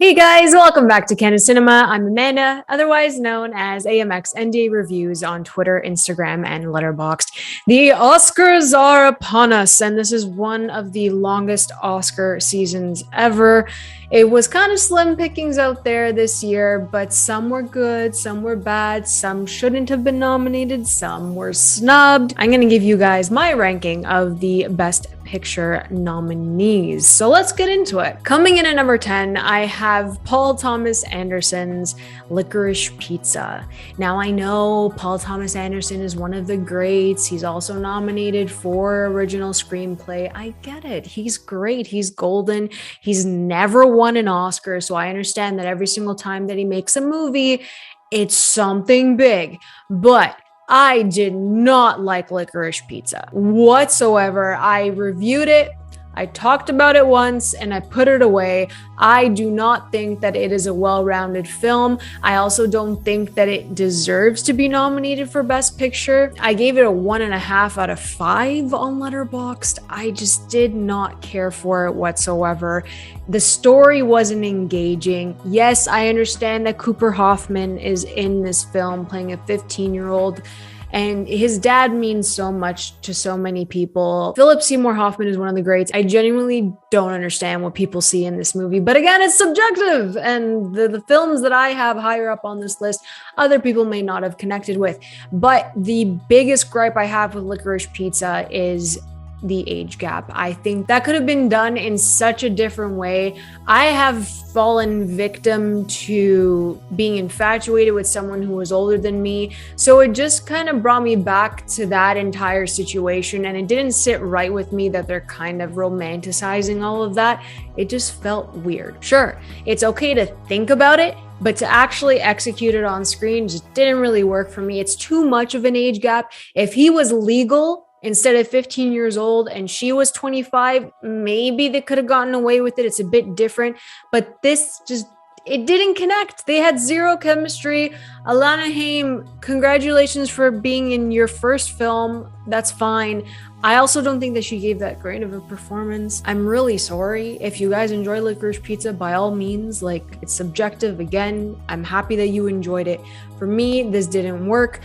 Hey guys, welcome back to Canon Cinema. I'm Amanda, otherwise known as AMX NDA Reviews on Twitter, Instagram, and Letterboxd. The Oscars are upon us, and this is one of the longest Oscar seasons ever. It was kind of slim pickings out there this year, but some were good, some were bad, some shouldn't have been nominated, some were snubbed. I'm going to give you guys my ranking of the Best Picture nominees. So let's get into it. Coming in at number 10, I have Paul Thomas Anderson's Licorice Pizza. Now I know Paul Thomas Anderson is one of the greats. He's also nominated for original screenplay. I get it. He's great. He's golden. He's never won an Oscar. So I understand that every single time that he makes a movie, it's something big. But I did not like Licorice Pizza whatsoever. I reviewed it, I talked about it once, and I put it away. I do not think that it is a well-rounded film. I also don't think that it deserves to be nominated for Best Picture. I gave it a 1.5 out of 5 on Letterboxd. I just did not care for it whatsoever. The story wasn't engaging. Yes, I understand that Cooper Hoffman is in this film playing a 15-year-old. And his dad means so much to so many people. Philip Seymour Hoffman is one of the greats. I genuinely don't understand what people see in this movie. But again, it's subjective. And the films that I have higher up on this list, other people may not have connected with. But the biggest gripe I have with Licorice Pizza is the age gap. I think that could have been done in such a different way. I have fallen victim to being infatuated with someone who was older than me. So it just kind of brought me back to that entire situation. And it didn't sit right with me that they're kind of romanticizing all of that. It just felt weird. Sure, it's okay to think about it, but to actually execute it on screen just didn't really work for me. It's too much of an age gap. If he was legal instead of 15 years old and she was 25, maybe they could have gotten away with it. It's a bit different, but this just, it didn't connect. They had zero chemistry. Alana Haim, congratulations for being in your first film. That's fine. I also don't think that she gave that great of a performance. I'm really sorry. If you guys enjoy Licorice Pizza, by all means, like, it's subjective. Again, I'm happy that you enjoyed it. For me, this didn't work.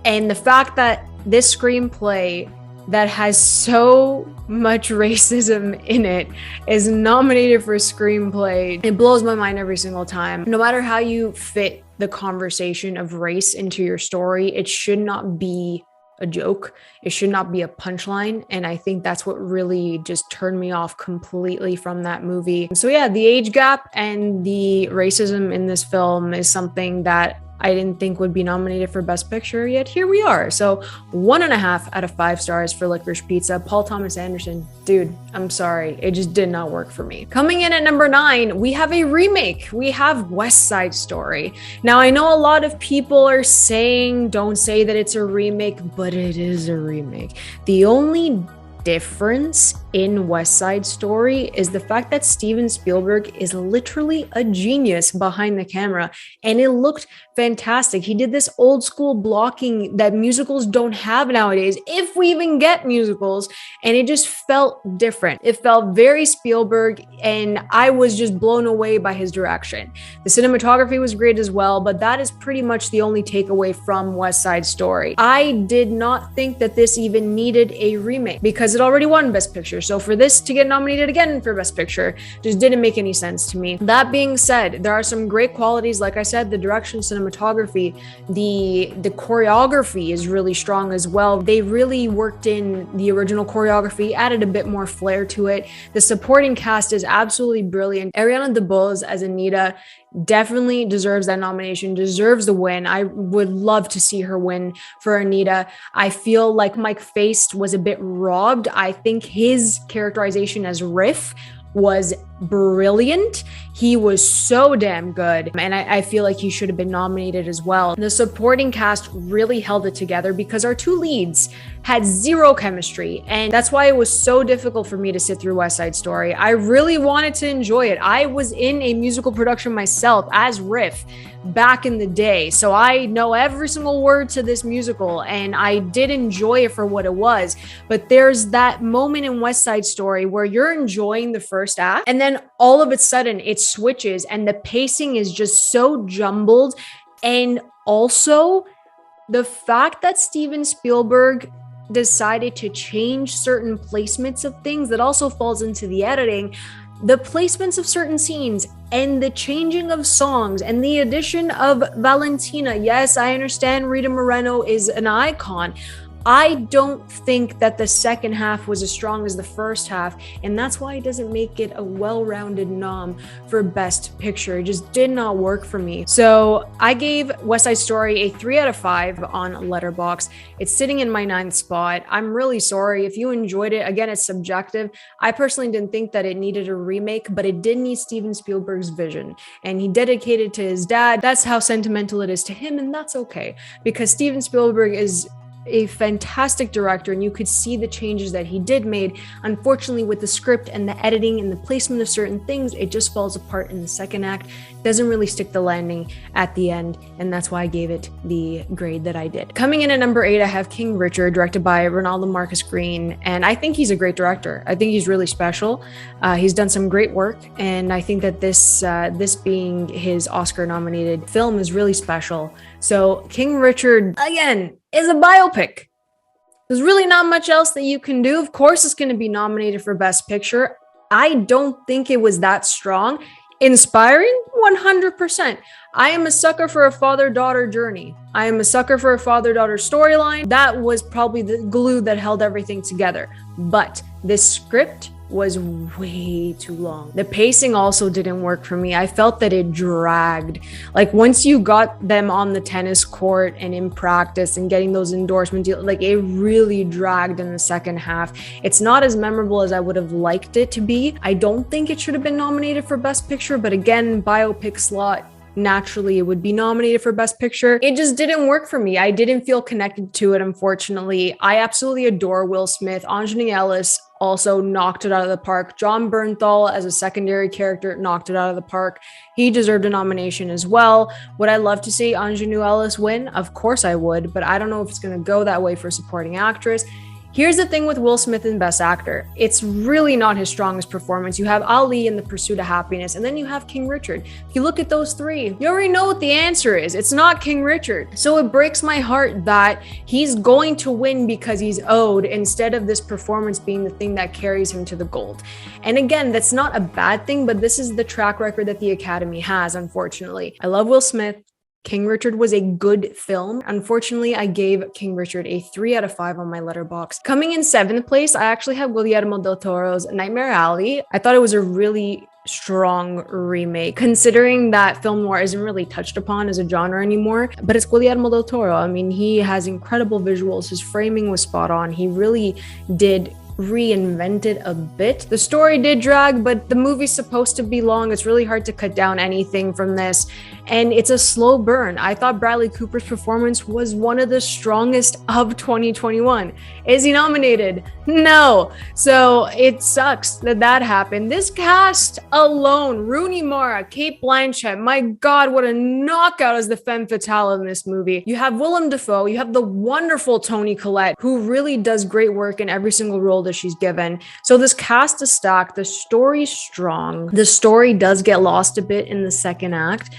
And the fact that this screenplay that has so much racism in it is nominated for screenplay, it blows my mind every single time. No matter how you fit the conversation of race into your story, it should not be a joke. It should not be a punchline. And I think that's what really just turned me off completely from that movie. So yeah, the age gap and the racism in this film is something that I didn't think would be nominated for Best Picture, yet here we are. So 1.5 out of 5 stars for Licorice Pizza. Paul Thomas Anderson, dude, I'm sorry. It just did not work for me. Coming in at number 9, we have a remake. We have West Side Story. Now, I know a lot of people are saying, don't say that it's a remake, but it is a remake. The only difference in West Side Story is the fact that Steven Spielberg is literally a genius behind the camera, and it looked fantastic. He did this old school blocking that musicals don't have nowadays, if we even get musicals, and it just felt different. It felt very Spielberg, and I was just blown away by his direction. The cinematography was great as well, but that is pretty much the only takeaway from West Side Story. I did not think that this even needed a remake because it already won Best Picture. So for this to get nominated again for Best Picture just didn't make any sense to me. That being said, there are some great qualities. Like I said, the direction, cinematography, the choreography is really strong as well. They really worked in the original choreography, added a bit more flair to it. The supporting cast is absolutely brilliant. Ariana DeBose as Anita definitely deserves that nomination, deserves the win. I would love to see her win for Anita. I feel like Mike Feist was a bit robbed. I think his characterization as Riff was brilliant. He was so damn good. And I feel like he should have been nominated as well. The supporting cast really held it together because our two leads had zero chemistry. And that's why it was so difficult for me to sit through West Side Story. I really wanted to enjoy it. I was in a musical production myself as Riff back in the day. So I know every single word to this musical, and I did enjoy it for what it was. But there's that moment in West Side Story where you're enjoying the first act, and then all of a sudden it switches, and the pacing is just so jumbled. And also, the fact that Steven Spielberg decided to change certain placements of things, that also falls into the editing, the placements of certain scenes and the changing of songs and the addition of Valentina. Yes, I understand Rita Moreno is an icon. I don't think that the second half was as strong as the first half, and that's why it doesn't make it a well-rounded nom for Best Picture. It just did not work for me. So I gave West Side Story a 3 out of 5 on Letterboxd. It's sitting in my 9th spot. I'm really sorry if you enjoyed it. Again, it's subjective. I personally didn't think that it needed a remake, but it did need Steven Spielberg's vision, and he dedicated it to his dad. That's how sentimental it is to him, and that's okay, because Steven Spielberg is a fantastic director, and you could see the changes that he did made. Unfortunately, with the script and the editing and the placement of certain things, it just falls apart in the second act. Doesn't really stick the landing at the end, and that's why I gave it the grade that I did. Coming in at number 8, I have King Richard, directed by Ronaldo Marcus Green, and I think he's a great director. I think he's really special. He's done some great work, and I think that this being his Oscar-nominated film is really special. So King Richard, again, is a biopic. There's really not much else that you can do. Of course, it's going to be nominated for Best Picture. I don't think it was that strong. Inspiring? 100%. I am a sucker for a father-daughter journey. I am a sucker for a father-daughter storyline. That was probably the glue that held everything together. But this script was way too long. The pacing also didn't work for me. I felt that it dragged. Like, once you got them on the tennis court and in practice and getting those endorsement deals, like, it really dragged in the second half. It's not as memorable as I would have liked it to be. I don't think it should have been nominated for Best Picture, but again, biopic slot, naturally it would be nominated for Best Picture. It just didn't work for me. I didn't feel connected to it, unfortunately. I absolutely adore Will Smith. Anjani Ellis also knocked it out of the park. John Bernthal, as a secondary character, knocked it out of the park. He deserved a nomination as well. Would I love to see Anjani Ellis win? Of course I would, but I don't know if it's going to go that way for supporting actress. Here's the thing with Will Smith in Best Actor. It's really not his strongest performance. You have Ali in The Pursuit of Happiness, and then you have King Richard. If you look at those three, you already know what the answer is. It's not King Richard. So it breaks my heart that he's going to win because he's owed, instead of this performance being the thing that carries him to the gold. And again, that's not a bad thing, but this is the track record that the Academy has, unfortunately. I love Will Smith. King Richard was a good film. Unfortunately, I gave King Richard a 3 out of 5 on my Letterboxd. Coming in 7th place, I actually have Guillermo del Toro's Nightmare Alley. I thought it was a really strong remake, considering that film noir isn't really touched upon as a genre anymore, but it's Guillermo del Toro. I mean, he has incredible visuals. His framing was spot on. He really did reinvent it a bit. The story did drag, but the movie's supposed to be long. It's really hard to cut down anything from this, and it's a slow burn. I thought Bradley Cooper's performance was one of the strongest of 2021. Is he nominated? No. So it sucks that that happened. This cast alone, Rooney Mara, Cate Blanchett, my God, what a knockout as the femme fatale in this movie. You have Willem Dafoe, you have the wonderful Toni Collette, who really does great work in every single role that she's given. So this cast is stacked. The story's strong. The story does get lost a bit in the second act,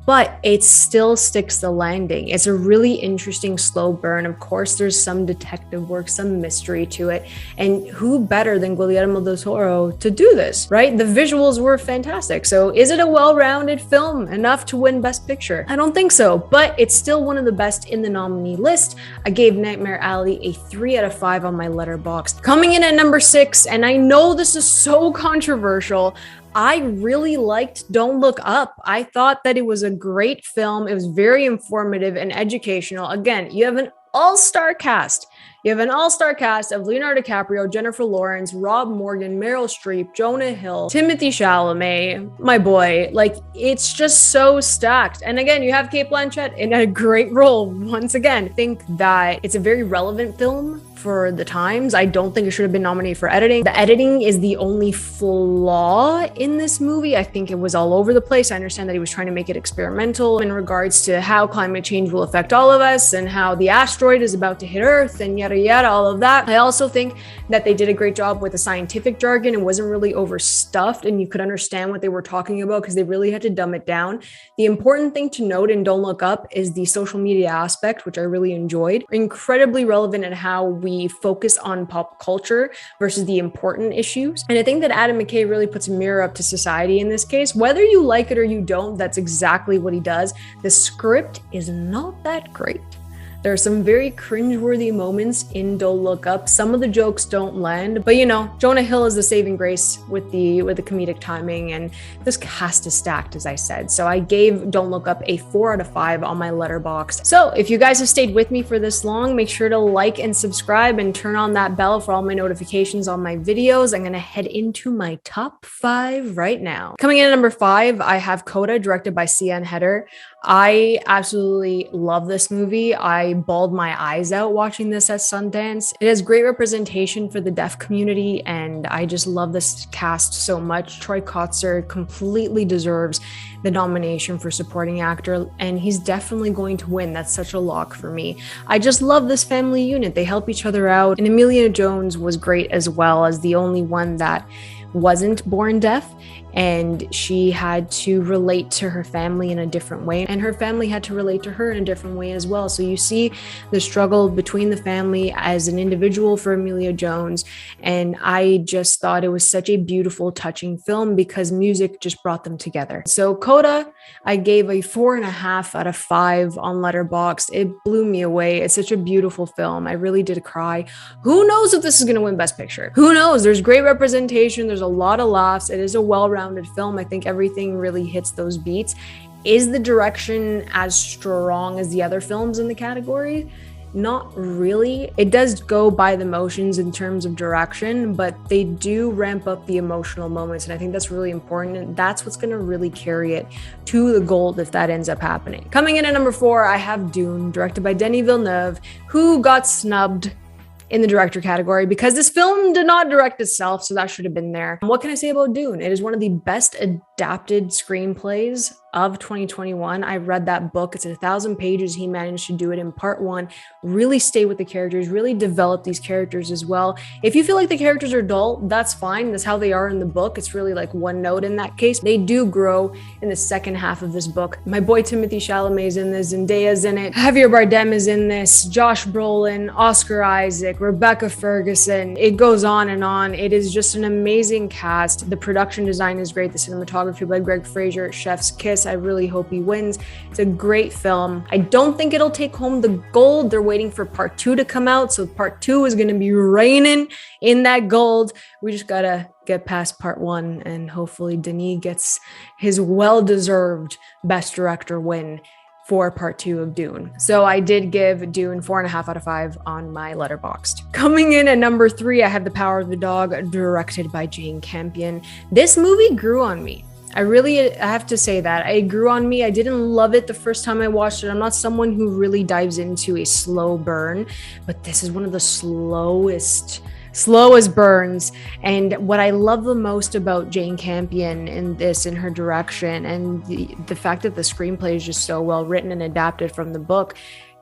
but it still sticks the landing. It's a really interesting slow burn. Of course, there's some detective work, some mystery to it. And who better than Guillermo del Toro to do this, right? The visuals were fantastic. So is it a well-rounded film enough to win Best Picture? I don't think so, but it's still one of the best in the nominee list. I gave Nightmare Alley a 3 out of 5 on my Letterboxd. Coming in at number 6, and I know this is so controversial, I really liked Don't Look Up. I thought that it was a great film. It was very informative and educational. Again, you have an all-star cast. You have an all-star cast of Leonardo DiCaprio, Jennifer Lawrence, Rob Morgan, Meryl Streep, Jonah Hill, Timothée Chalamet, my boy. Like, it's just so stacked. And again, you have Cate Blanchett in a great role. Once again, I think that it's a very relevant film for the times. I don't think it should have been nominated for editing. The editing is the only flaw in this movie. I think it was all over the place. I understand that he was trying to make it experimental in regards to how climate change will affect all of us and how the asteroid is about to hit Earth and yada yada, all of that. I also think that they did a great job with the scientific jargon. It wasn't really overstuffed and you could understand what they were talking about because they really had to dumb it down. The important thing to note in Don't Look Up is the social media aspect, which I really enjoyed. Incredibly relevant in how we focus on pop culture versus the important issues. And I think that Adam McKay really puts a mirror up to society in this case. Whether you like it or you don't, that's exactly what he does. The script is not that great. There are some very cringeworthy moments in Don't Look Up. Some of the jokes don't land, but you know, Jonah Hill is the saving grace with the comedic timing, and this cast is stacked, as I said. So I gave Don't Look Up a 4 out of 5 on my Letterboxd. So if you guys have stayed with me for this long, make sure to like and subscribe and turn on that bell for all my notifications on my videos. I'm gonna head into my top 5 right now. Coming in at number 5, I have Coda, directed by Sian Heder. I absolutely love this movie. I bawled my eyes out watching this at Sundance. It has great representation for the deaf community, and I just love this cast so much. Troy Kotsur completely deserves the nomination for supporting actor, and he's definitely going to win. That's such a lock for me. I just love this family unit. They help each other out, and Emilia Jones was great as well, as the only one that wasn't born deaf, and she had to relate to her family in a different way, and her family had to relate to her in a different way as well. So you see the struggle between the family as an individual for Emilia Jones, and I just thought it was such a beautiful, touching film because music just brought them together. So Coda, I gave a 4.5 out of 5 on Letterboxd. It blew me away. It's such a beautiful film. I really did cry. Who knows if this is going to win Best Picture? Who knows? There's great representation. There's a lot of laughs. It is a well-rounded film. I think everything really hits those beats. Is the direction as strong as the other films in the category? Not really. It does go by the motions in terms of direction, but they do ramp up the emotional moments, and I think that's really important, and that's what's going to really carry it to the gold if that ends up happening. Coming in at number 4, I have Dune, directed by Denis Villeneuve, who got snubbed in the director category because this film did not direct itself, so that should have been there. What can I say about Dune? It is one of the best adapted screenplays of 2021. I read that book. It's 1,000 pages. He managed to do it in part 1, really stay with the characters, really develop these characters as well. If you feel like the characters are dull, that's fine. That's how they are in the book. It's really like one note in that case. They do grow in the second half of this book. My boy Timothée Chalamet is in this, Zendaya's in it, Javier Bardem is in this, Josh Brolin, Oscar Isaac, Rebecca Ferguson. It goes on and on. It is just an amazing cast. The production design is great. The cinematography by Greg Fraser, Chef's Kiss. I really hope he wins. It's a great film. I don't think it'll take home the gold. They're waiting for part 2 to come out, so part 2 is going to be reigning in that gold. We just gotta get past part 1, and hopefully Denis gets his well-deserved Best Director win for part 2 of Dune. So I did give Dune 4.5 out of 5 on my Letterboxd. Coming in at number 3, I have The Power of the Dog, directed by Jane Campion. This movie grew on me. I have to say that. It grew on me. I didn't love it the first time I watched it. I'm not someone who really dives into a slow burn, but this is one of the slowest burns. And what I love the most about Jane Campion in her direction, and the fact that the screenplay is just so well written and adapted from the book,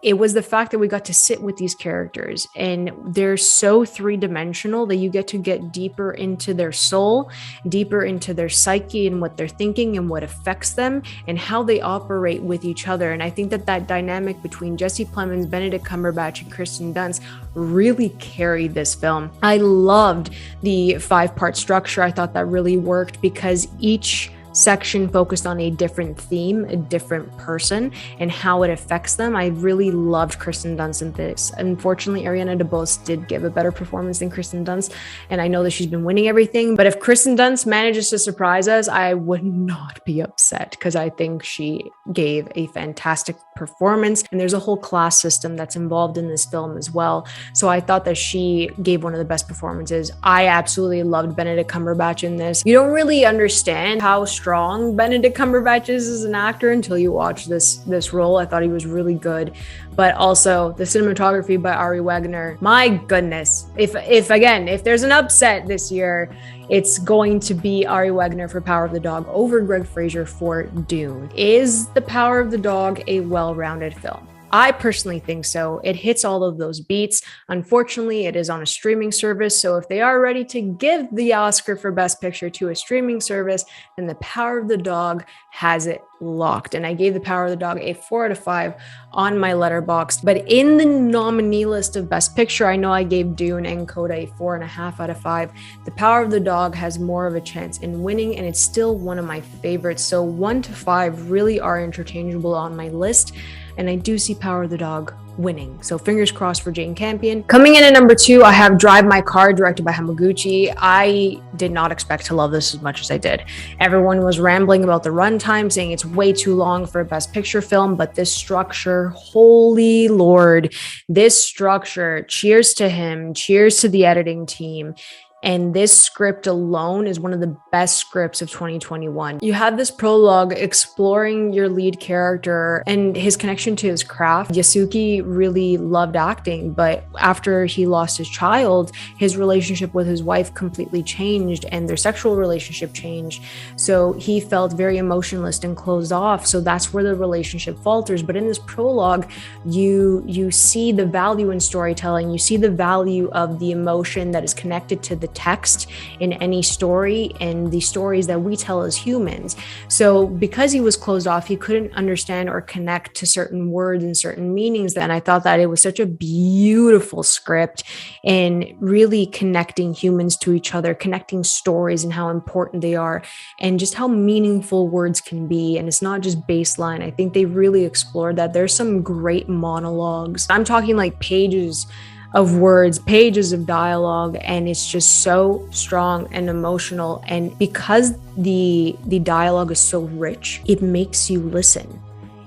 it was the fact that we got to sit with these characters, and they're so three-dimensional that you get to get deeper into their soul, deeper into their psyche and what they're thinking and what affects them and how they operate with each other. And I think that dynamic between Jesse Plemons, Benedict Cumberbatch, and Kirsten Dunst really carried this film. I loved the 5-part structure. I thought that really worked because each section focused on a different theme, a different person, and how it affects them. I really loved Kirsten Dunst in this. Unfortunately, Ariana DeBose did give a better performance than Kirsten Dunst, and I know that she's been winning everything, but if Kirsten Dunst manages to surprise us, I would not be upset because I think she gave a fantastic performance, and there's a whole class system that's involved in this film as well. So I thought that she gave one of the best performances. I absolutely loved Benedict Cumberbatch in this. You don't really understand how strong Benedict Cumberbatch is as an actor until you watch this role. I thought he was really good. But also the cinematography by Ari Wegner. My goodness. If there's an upset this year, it's going to be Ari Wegner for Power of the Dog over Greg Fraser for Dune. Is The Power of the Dog a well-rounded film? I personally think so. It hits all of those beats. Unfortunately, it is on a streaming service. So if they are ready to give the Oscar for Best Picture to a streaming service, then The Power of the Dog has it locked. And I gave The Power of the Dog a 4 out of 5 on my Letterboxd. But in the nominee list of Best Picture, I know I gave Dune and Coda a 4.5 out of 5. The Power of the Dog has more of a chance in winning, and it's still one of my favorites. So 1 to 5 really are interchangeable on my list. And I do see Power of the Dog winning. So fingers crossed for Jane Campion. Coming in at number 2, I have Drive My Car, directed by Hamaguchi. I did not expect to love this as much as I did. Everyone was rambling about the runtime, saying it's way too long for a Best Picture film, but this structure, holy Lord, this structure, cheers to him, cheers to the editing team. And this script alone is one of the best scripts of 2021. You have this prologue exploring your lead character and his connection to his craft. Yasuki really loved acting, but after he lost his child, his relationship with his wife completely changed and their sexual relationship changed. So he felt very emotionless and closed off. So that's where the relationship falters. But in this prologue, you see the value in storytelling. You see the value of the emotion that is connected to the text in any story and the stories that we tell as humans. So because he was closed off, he couldn't understand or connect to certain words and certain meanings. And I thought that it was such a beautiful script in really connecting humans to each other, connecting stories and how important they are, and just how meaningful words can be. And it's not just baseline. I think they really explored that. There's some great monologues. I'm talking like pages of words, pages of dialogue, and it's just so strong and emotional. And because the dialogue is so rich, it makes you listen.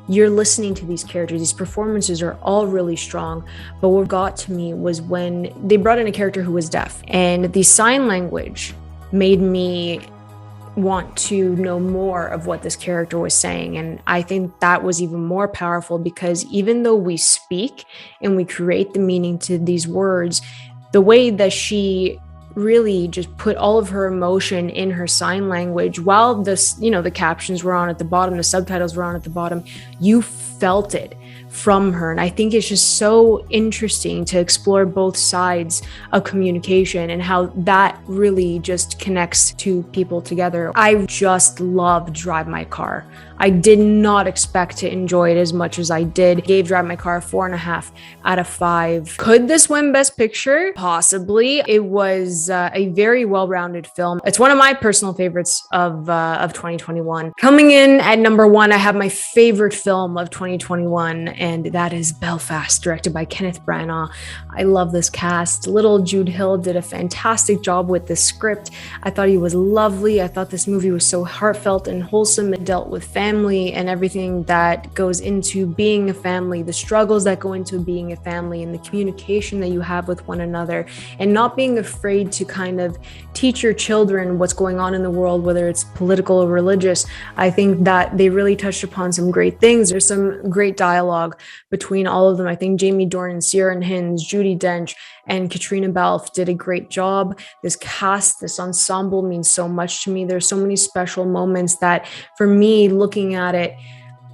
You're listening to these characters. These performances are all really strong. But what got to me was when they brought in a character who was deaf, and the sign language made me want to know more of what this character was saying. And I think that was even more powerful because even though we speak and we create the meaning to these words, the way that she really just put all of her emotion in her sign language while the captions were on at the bottom, the subtitles were on at the bottom, you felt it from her. And I think it's just so interesting to explore both sides of communication and how that really just connects two people together. I just love Drive My Car. I did not expect to enjoy it as much as I did. Gave Drive My Car 4.5 out of 5. Could this win Best Picture? Possibly. It was a very well-rounded film. It's one of my personal favorites of 2021. Coming in at number 1, I have my favorite film of 2021, and that is Belfast, directed by Kenneth Branagh. I love this cast. Little Jude Hill did a fantastic job with this script. I thought he was lovely. I thought this movie was so heartfelt and wholesome. It dealt with family and everything that goes into being a family, the struggles that go into being a family, and the communication that you have with one another, and not being afraid to kind of teach your children what's going on in the world, whether it's political or religious. I think that they really touched upon some great things. There's some great dialogue between all of them. I think Jamie Dornan, Ciarán Hinds, Judi Dench, and Katrina Balfe did a great job. This cast, this ensemble means so much to me. There's so many special moments that, for me, looking at it,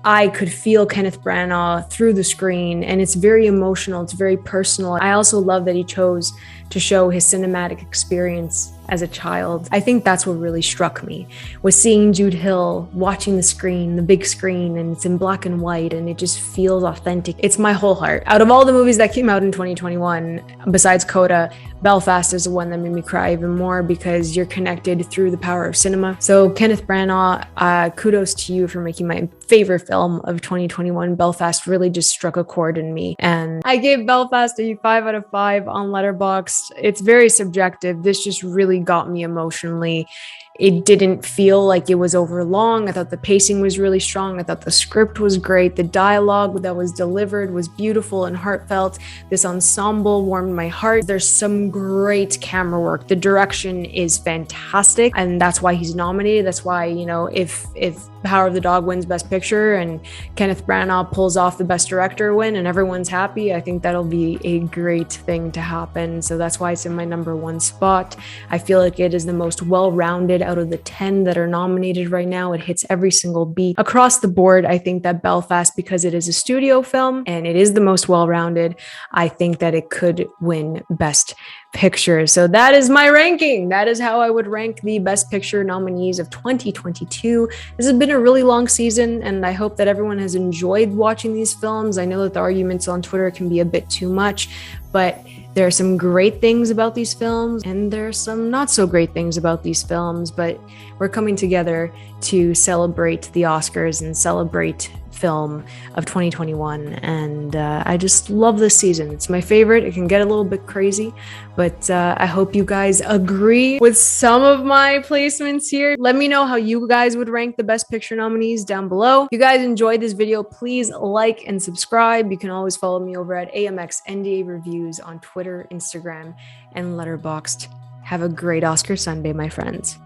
I could feel Kenneth Branagh through the screen, and it's very emotional. It's very personal. I also love that he chose to show his cinematic experience as a child. I think that's what really struck me, was seeing Jude Hill watching the screen, the big screen, and it's in black and white, and it just feels authentic. It's my whole heart. Out of all the movies that came out in 2021, besides Coda, Belfast is the one that made me cry even more because you're connected through the power of cinema. So Kenneth Branagh, kudos to you for making my favorite film of 2021. Belfast really just struck a chord in me. And I gave Belfast a 5 out of 5 on Letterboxd. It's very subjective. This just really got me emotionally. It didn't feel like it was over long. I thought the pacing was really strong. I thought the script was great. The dialogue that was delivered was beautiful and heartfelt. This ensemble warmed my heart. There's some great camera work. The direction is fantastic, and that's why he's nominated. That's why, you know, if Power of the Dog wins Best Picture and Kenneth Branagh pulls off the Best Director win and everyone's happy, I think that'll be a great thing to happen. So that's why it's in my number one spot. I feel like it is the most well-rounded out of the 10 that are nominated right now. It hits every single beat across the board. I think that Belfast, because it is a studio film and it is the most well-rounded, I think that it could win Best Picture. So that is my ranking. That is how I would rank the Best Picture nominees of 2022. This has been a really long season, and I hope that everyone has enjoyed watching these films. I know that the arguments on Twitter can be a bit too much, but there are some great things about these films, and there are some not so great things about these films, but we're coming together to celebrate the Oscars and celebrate film of 2021, and I just love this season. It's my favorite. It can get a little bit crazy, but I hope you guys agree with some of my placements here. Let me know how you guys would rank the Best Picture nominees down below. If you guys enjoyed this video, please like and subscribe. You can always follow me over at AMX NDA Reviews on Twitter, Instagram, and Letterboxd. Have a great Oscar Sunday, my friends.